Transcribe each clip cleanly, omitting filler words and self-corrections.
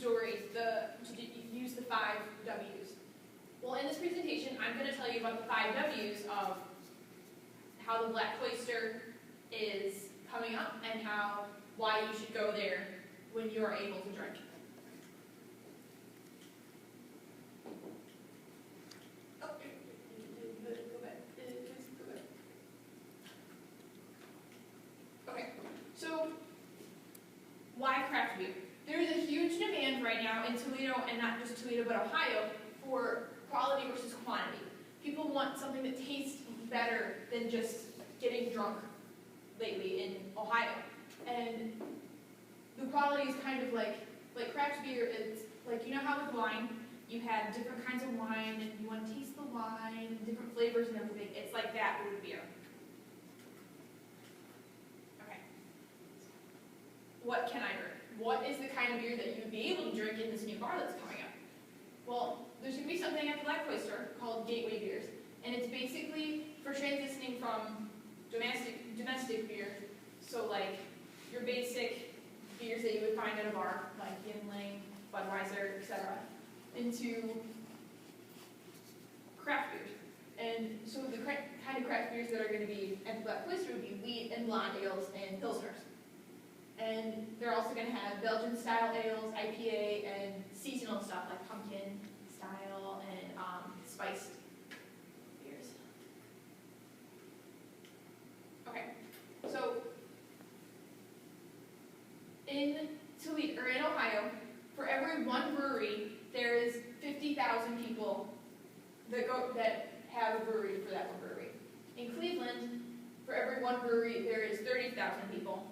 story, to use the 5 W's. Well, in this presentation, I'm going to tell you about the 5 W's of how the Black Cloister is coming up and why you should go there when you are able to drink. Okay, so why craft beer? There is a huge demand right now in Toledo, and not just Toledo, but Ohio, for quality versus quantity. People want something that tastes better than just getting drunk lately in Ohio. And the quality is kind of like craft beer. It's like, you know how with wine, you have different kinds of wine, and you want to taste the wine, and different flavors and everything. It's like that with beer. Okay. What can I drink? What is the kind of beer that you'd be able to drink in this new bar that's coming up? Well, there's going to be something at the Black Cloister called Gateway Beers, and it's basically for transitioning from domestic beer, so like your basic beers that you would find at a bar, like Yingling, Budweiser, etc., into craft beers. And so the kind of craft beers that are going to be at the Black Cloister would be wheat and blonde ales and pilsners. And they're also going to have Belgian-style ales, IPA, and seasonal stuff like pumpkin-style and spiced beers. Okay, so in Toledo, or in Ohio, for every one brewery, there is 50,000 people that have a brewery for that one brewery. In Cleveland, for every one brewery, there is 30,000 people.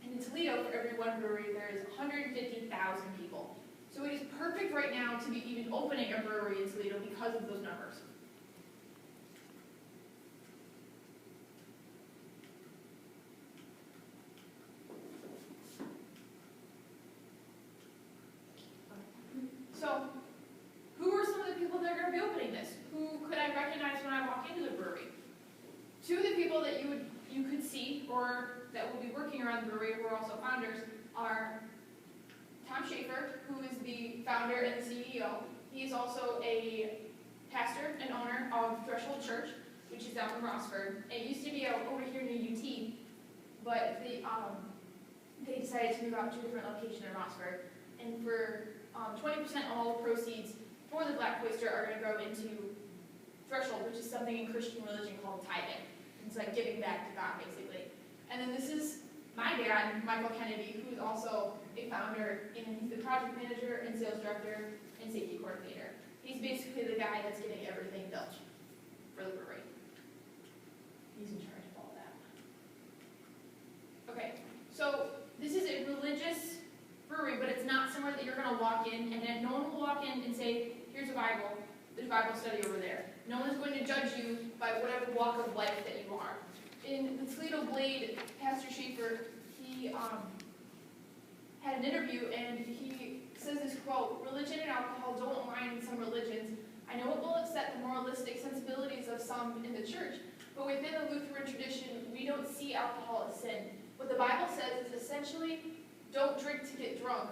And in Toledo, for every one brewery, there is 150,000 people. So it is perfect right now to be even opening a brewery in Toledo because of those numbers. So, who are some of the people that are going to be opening this? Who could I recognize when I walk into the brewery? Two of the people that you could see, or that will be working around the brewery, who are also founders, are Tom Schaefer, who is the founder and the CEO. He is also a pastor and owner of Threshold Church, which is out in Rossford. It used to be out over here near UT, but they decided to move out to a different location in Rossford. And for 20% of all the proceeds for the Black Cloister are going to go into Threshold, which is something in Christian religion called tithing. It's like giving back to God, basically. And then this is my dad, Michael Kennedy, who is also a founder, and he's the project manager and sales director and safety coordinator. He's basically the guy that's getting everything built for the brewery. He's in charge of all that. Okay, so this is a religious brewery, but it's not somewhere that you're going to walk in, and then no one will walk in and say, here's a Bible, there's a Bible study over there. No one is going to judge you by whatever walk of life that you are. In the Toledo Blade, Pastor Schaefer, he had an interview, and he says this quote, "Religion and alcohol don't align in some religions. I know it will upset the moralistic sensibilities of some in the church, but within the Lutheran tradition, we don't see alcohol as sin. What the Bible says is essentially, don't drink to get drunk.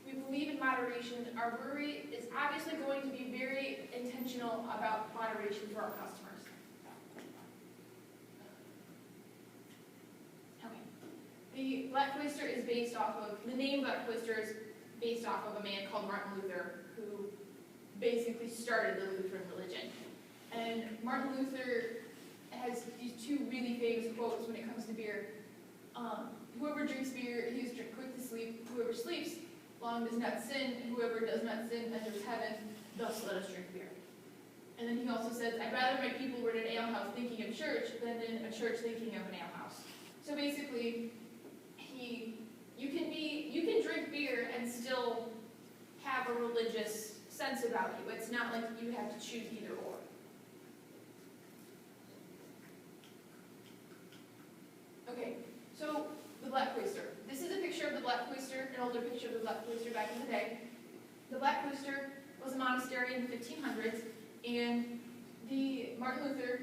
We believe in moderation. Our brewery is obviously going to be very intentional about moderation for our customers." Okay. The Black Cloister is based off of, the name Black Cloister is based off of a man called Martin Luther, who basically started the Lutheran religion. And Martin Luther has these two really famous quotes when it comes to beer. Whoever drinks beer, he is quick to sleep. Whoever sleeps long does not sin. Whoever does not sin enters heaven. Thus let us drink beer. And then he also says, I'd rather my people were in an alehouse thinking of church than in a church thinking of an alehouse. So basically, you can drink beer and still have a religious sense about you. It's not like you have to choose either or. Okay, so the Black Cloister. This is a picture of the Black Cloister, an older picture of the Black Cloister back in the day. The Black Cloister was a monastery in the 1500s, and Martin Luther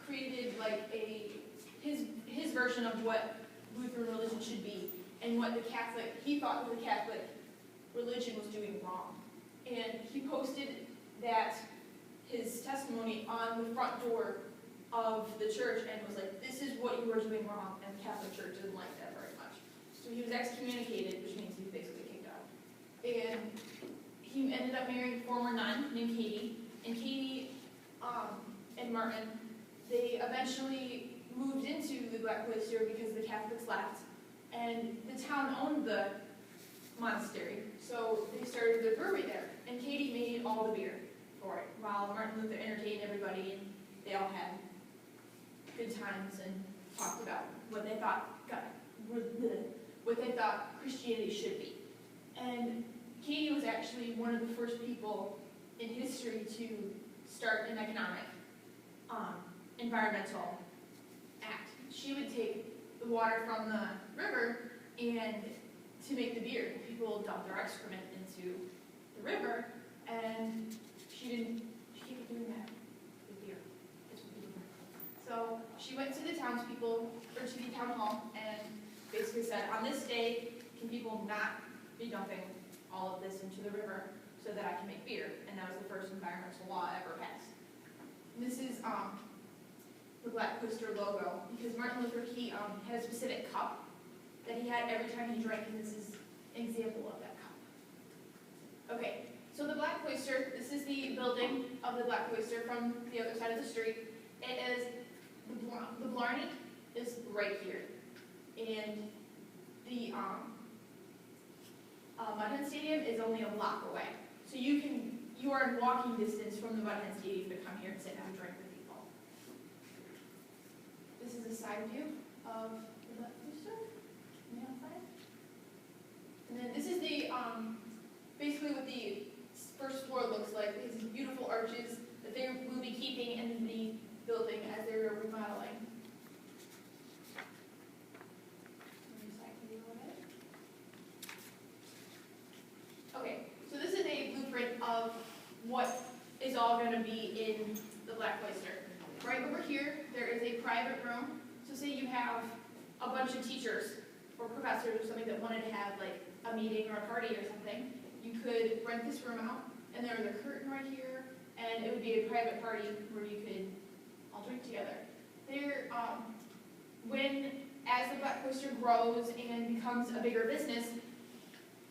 created like his version of what Lutheran religion should be, and what he thought the Catholic religion was doing wrong. And he posted that, his testimony, on the front door of the church and was like, this is what you are doing wrong, and the Catholic Church didn't like that very much. So he was excommunicated, which means he was basically kicked out. And he ended up marrying a former nun named Katie, and Katie and Martin, they eventually moved into the Black Cloister because the Catholics left, and the town owned the monastery, so they started their brewery there, and Katie made all the beer for it, while Martin Luther entertained everybody, and they all had good times and talked about what they thought Christianity should be. And Katie was actually one of the first people in history to start an economic, environmental act. She would take the water from the river and to make the beer. People dumped their excrement into the river, and she kept doing that with beer. That's what people do. So she went to the townspeople, or to the town hall, and basically said, on this day, can people not be dumping all of this into the river so that I can make beer? And that was the first environmental law ever passed. And this is the Black Cloister logo, because Martin Luther, he had a specific cup that he had every time he drank, and this is an example of that cup. Okay, so the Black Cloister, this is the building of the Black Cloister from the other side of the street. It is, the Blarney is right here, and the Mudhen Stadium is only a block away. So you are in walking distance from the Mudhen Stadium to come here and sit and have a drink with people. This is a side view of the Black Cloister on the outside. And then this is the, basically what the first floor looks like. These beautiful arches that they will be keeping in the building as they're remodeling. Okay, so this is a blueprint of what is all going to be in the Black Cloister. Right over here, there is a private room. So say you have a bunch of teachers or professors or something that wanted to have like a meeting or a party or something. You could rent this room out, and there was a curtain right here, and it would be a private party where you could all drink together. There, as the Black Cloister grows and becomes a bigger business,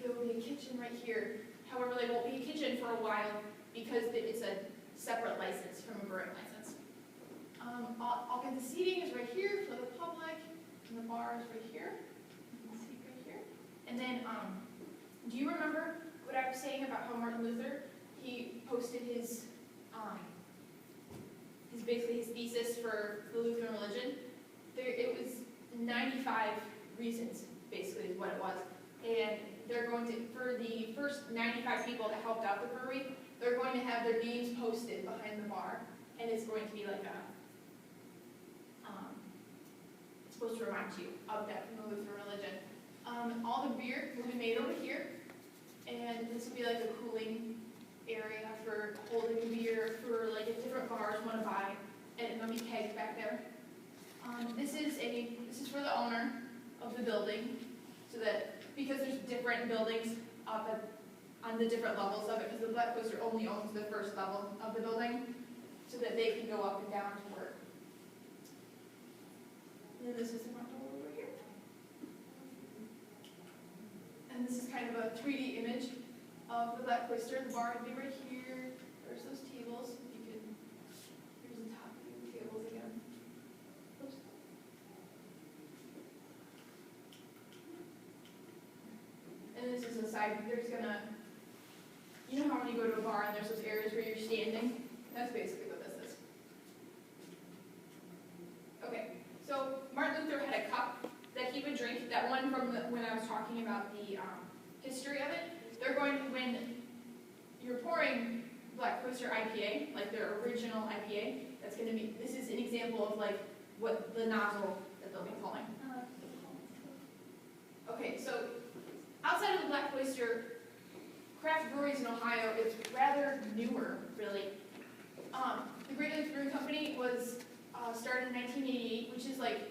there will be a kitchen right here. However, there won't be a kitchen for a while because it's a separate license from a brewing license. All the seating is right here for the public, and the bar is right here. You can see right here. And then, do you remember what I was saying about how Martin Luther, he posted his basically his thesis for the Lutheran religion? It was 95 reasons, basically, is what it was. And they're going to, for the first 95 people that helped out the brewery, they're going to have their names posted behind the bar. And it's going to be like a, it's supposed to remind you of that from the Lutheran religion. All the beer will be made over here. And this will be like a cooling area for holding beer for like if different bars want to buy. And there'll be kegs back there. This is for the owner of the building, so that because there's different buildings up on the different levels of it, because the Black Cloister only owns the first level of the building, so that they can go up and down to work. And then this is the front door over here. And this is kind of a 3D image of the Black Cloister. The bar would be right here. There's those tables. Here's the top view of the tables again. Oops. And this is the side. There's gonna, you know how when you go to a bar and there's those areas where you're standing? That's basically what this is. Okay, so Martin Luther had a cup that he would drink, that one from when I was talking about the history of it. They're going to, when you're pouring Black Cloister IPA, like their original IPA, that's going to be, this is an example of like what the nozzle that they'll be pulling. Okay, so outside of the Black Cloister, craft breweries in Ohio is rather newer, really. The Great Lakes Brewing Company was started in 1988, which is like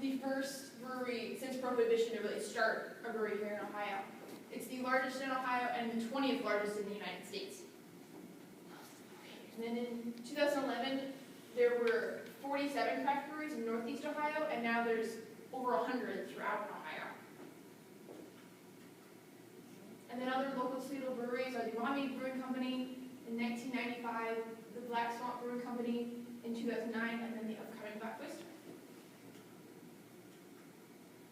the first brewery since Prohibition to really start a brewery here in Ohio. It's the largest in Ohio and the 20th largest in the United States. And then in 2011, there were 47 craft breweries in Northeast Ohio, and now there's over 100 throughout Ohio. And then other local Toledo breweries are the Wami Brewing Company in 1995, the Black Swamp Brewing Company in 2009, and then the upcoming Black Oyster.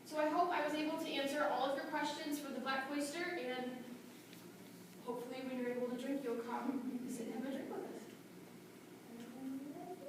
So I hope I was able to answer all of your questions for the Black Oyster, and hopefully when you're able to drink, you'll come sit and have a drink.